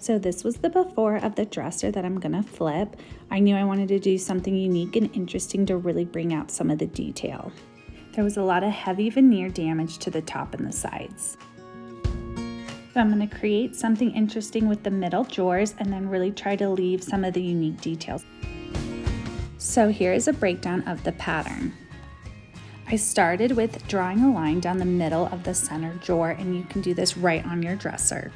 So this was the before of the dresser that I'm gonna flip. I knew I wanted to do something unique and interesting to really bring out some of the detail. There was a lot of heavy veneer damage to the top and the sides. So I'm gonna create something interesting with the middle drawers and then really try to leave some of the unique details. So here is a breakdown of the pattern. I started with drawing a line down the middle of the center drawer, and you can do this right on your dresser.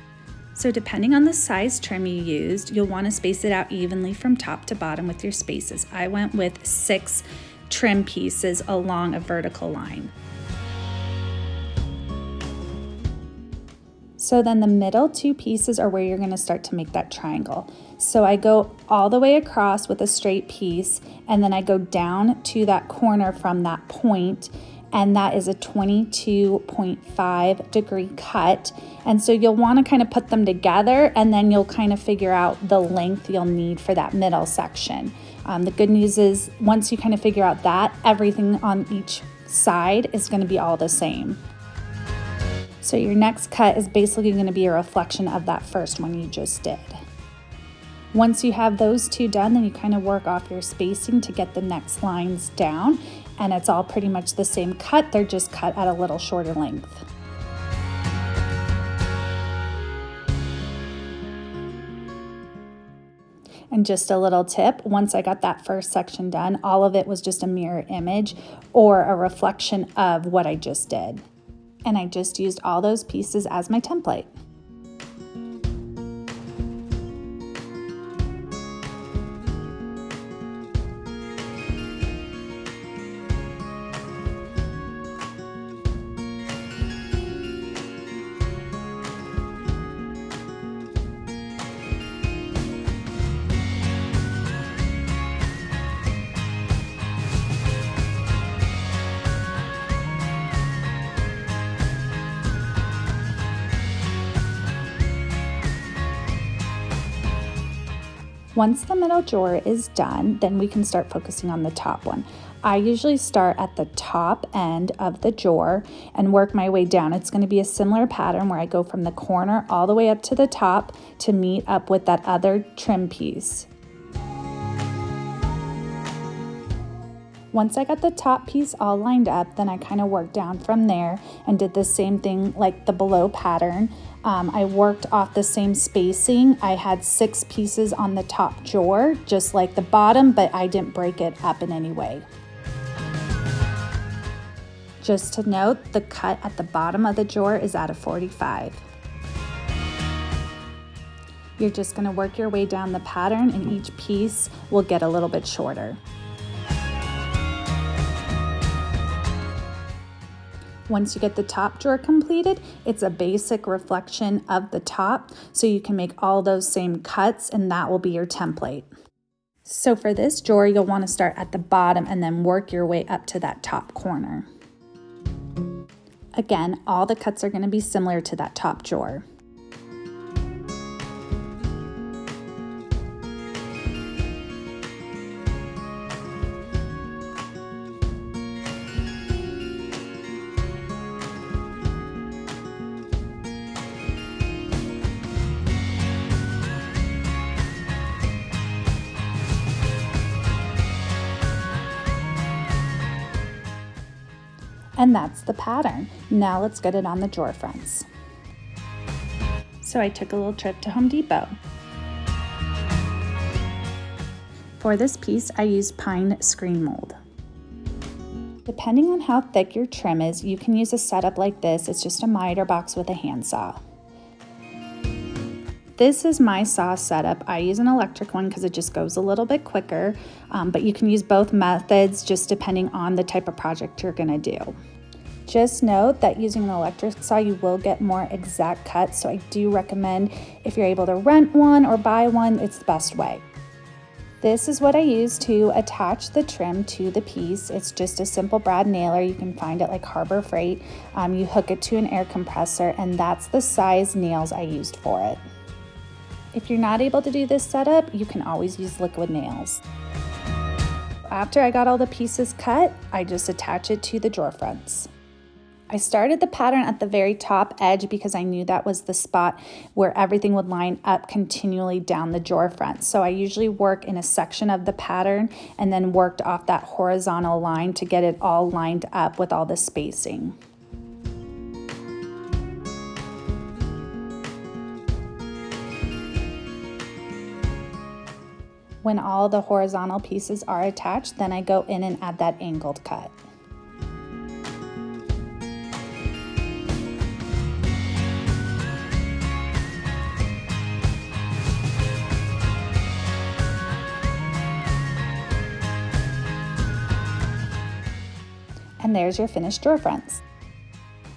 So depending on the size trim you used, you'll want to space it out evenly from top to bottom with your spaces. I went with 6 trim pieces along a vertical line. So then the middle 2 pieces are where you're going to start to make that triangle. So I go all the way across with a straight piece, and then I go down to that corner from that point, and that is a 22.5 degree cut. And so you'll want to kind of put them together, and then you'll kind of figure out the length you'll need for that middle section. The good news is once you kind of figure out that, everything on each side is going to be all the same. So your next cut is basically going to be a reflection of that first one you just did. Once you have those 2 done, then you kind of work off your spacing to get the next lines down, and it's all pretty much the same cut, they're just cut at a little shorter length. And just a little tip, once I got that first section done, all of it was just a mirror image or a reflection of what I just did. And I just used all those pieces as my template. Once the middle drawer is done, then we can start focusing on the top one. I usually start at the top end of the drawer and work my way down. It's going to be a similar pattern where I go from the corner all the way up to the top to meet up with that other trim piece. Once I got the top piece all lined up, then I kind of worked down from there and did the same thing like the below pattern. I worked off the same spacing. I had 6 pieces on the top drawer, just like the bottom, but I didn't break it up in any way. Just to note, the cut at the bottom of the drawer is at a 45. You're just going to work your way down the pattern, and each piece will get a little bit shorter. Once you get the top drawer completed, it's a basic reflection of the top, so you can make all those same cuts, and that will be your template. So for this drawer, you'll want to start at the bottom and then work your way up to that top corner. Again, all the cuts are going to be similar to that top drawer. And that's the pattern. Now let's get it on the drawer fronts. So I took a little trip to Home Depot. For this piece, I used pine screen mold. Depending on how thick your trim is, you can use a setup like this. It's just a miter box with a handsaw. This is my saw setup. I use an electric one because it just goes a little bit quicker, but you can use both methods just depending on the type of project you're gonna do. Just note that using an electric saw, you will get more exact cuts, so I do recommend if you're able to rent one or buy one, it's the best way. This is what I use to attach the trim to the piece. It's just a simple brad nailer. You can find it like Harbor Freight. You hook it to an air compressor, and that's the size nails I used for it. If you're not able to do this setup, you can always use liquid nails. After I got all the pieces cut, I just attach it to the drawer fronts. I started the pattern at the very top edge because I knew that was the spot where everything would line up continually down the drawer front. So I usually work in a section of the pattern and then worked off that horizontal line to get it all lined up with all the spacing. When all the horizontal pieces are attached, then I go in and add that angled cut. And there's your finished drawer fronts.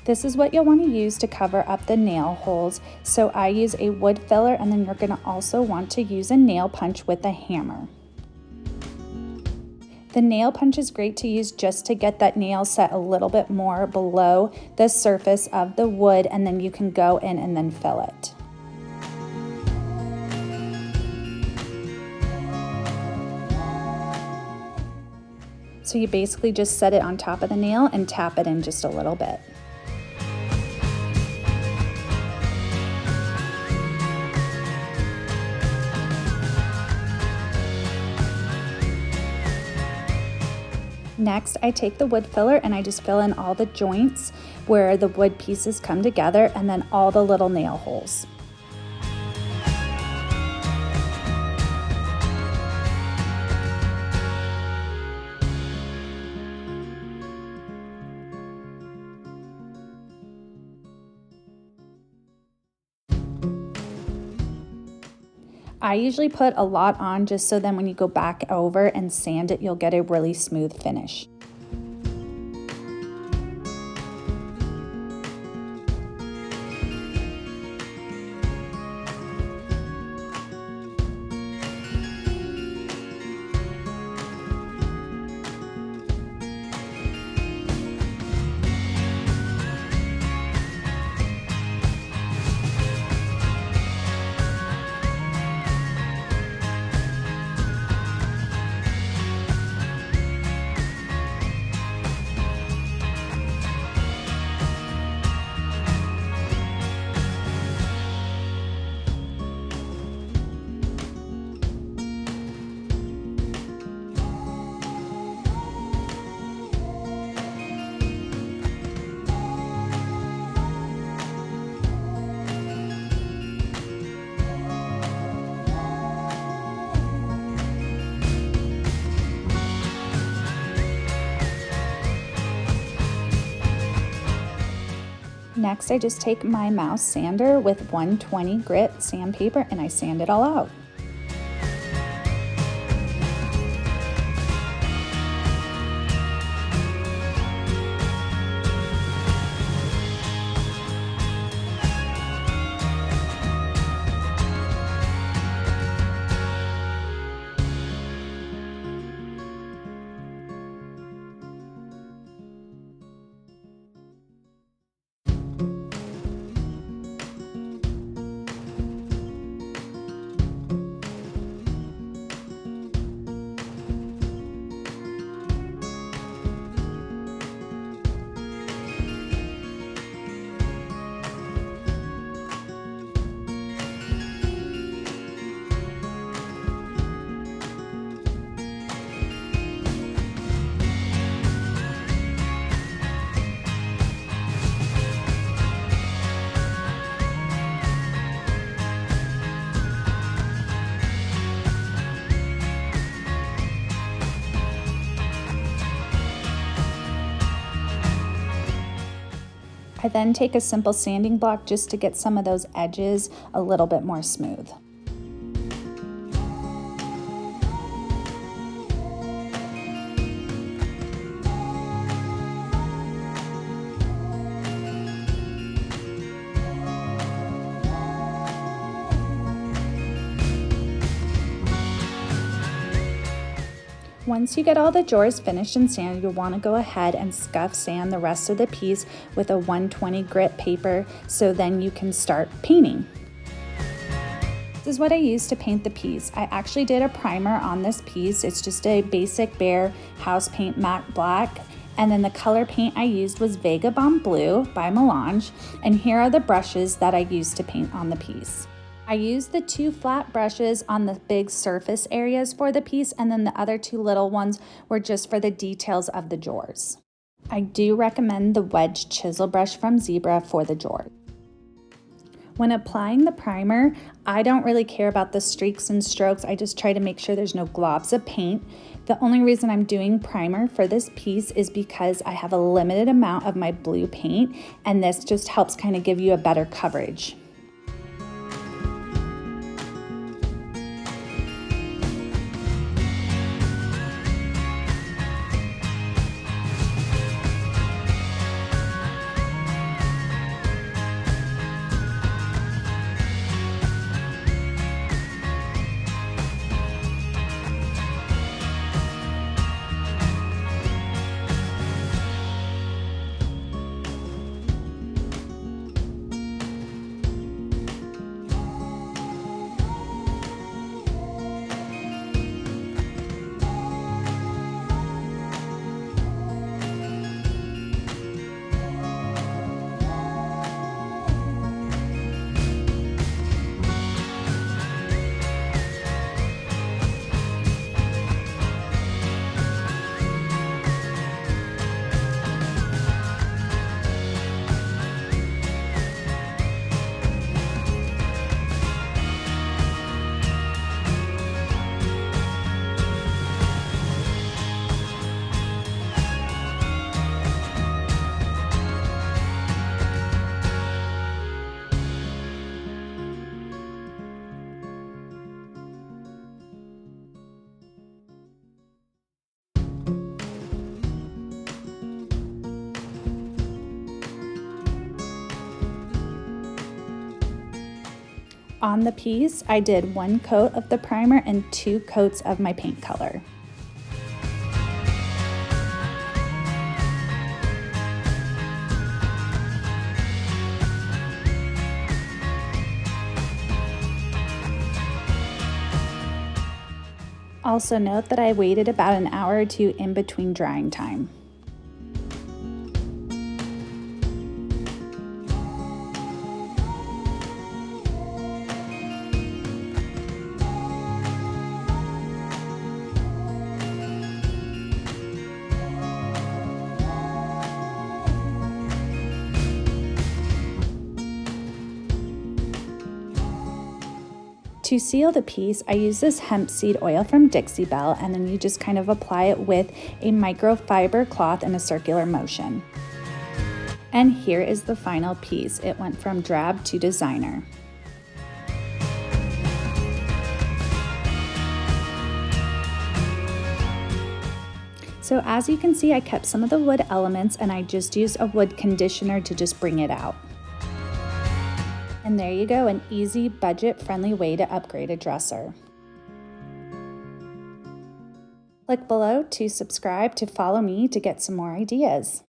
This is what you'll want to use to cover up the nail holes. So I use a wood filler, and then you're going to also want to use a nail punch with a hammer. The nail punch is great to use just to get that nail set a little bit more below the surface of the wood, and then you can go in and then fill it. So you basically just set it on top of the nail and tap it in just a little bit. Next, I take the wood filler and I just fill in all the joints where the wood pieces come together, and then all the little nail holes. I usually put a lot on just so then when you go back over and sand it, you'll get a really smooth finish. Next, I just take my mouse sander with 120 grit sandpaper and I sand it all out. I then take a simple sanding block just to get some of those edges a little bit more smooth. Once you get all the drawers finished and sanded, you'll want to go ahead and scuff sand the rest of the piece with a 120 grit paper so then you can start painting. This is what I used to paint the piece. I actually did a primer on this piece. It's just a basic bare house paint matte black, And then the color paint I used was Vagabond Blue by Melange, and here are the brushes that I used to paint on the piece. I used the 2 flat brushes on the big surface areas for the piece, and then the other 2 little ones were just for the details of the drawers. I do recommend the wedge chisel brush from Zebra for the drawers. When applying the primer, I don't really care about the streaks and strokes. I just try to make sure there's no globs of paint. The only reason I'm doing primer for this piece is because I have a limited amount of my blue paint, and this just helps kind of give you a better coverage. On the piece, I did 1 coat of the primer and 2 coats of my paint color. Also note that I waited about an hour or 2 in between drying time. To seal the piece, I use this hemp seed oil from Dixie Belle, and then you just kind of apply it with a microfiber cloth in a circular motion. And here is the final piece. It went from drab to designer. So as you can see, I kept some of the wood elements and I just used a wood conditioner to just bring it out. And there you go, an easy, budget-friendly way to upgrade a dresser. Click below to subscribe to follow me to get some more ideas.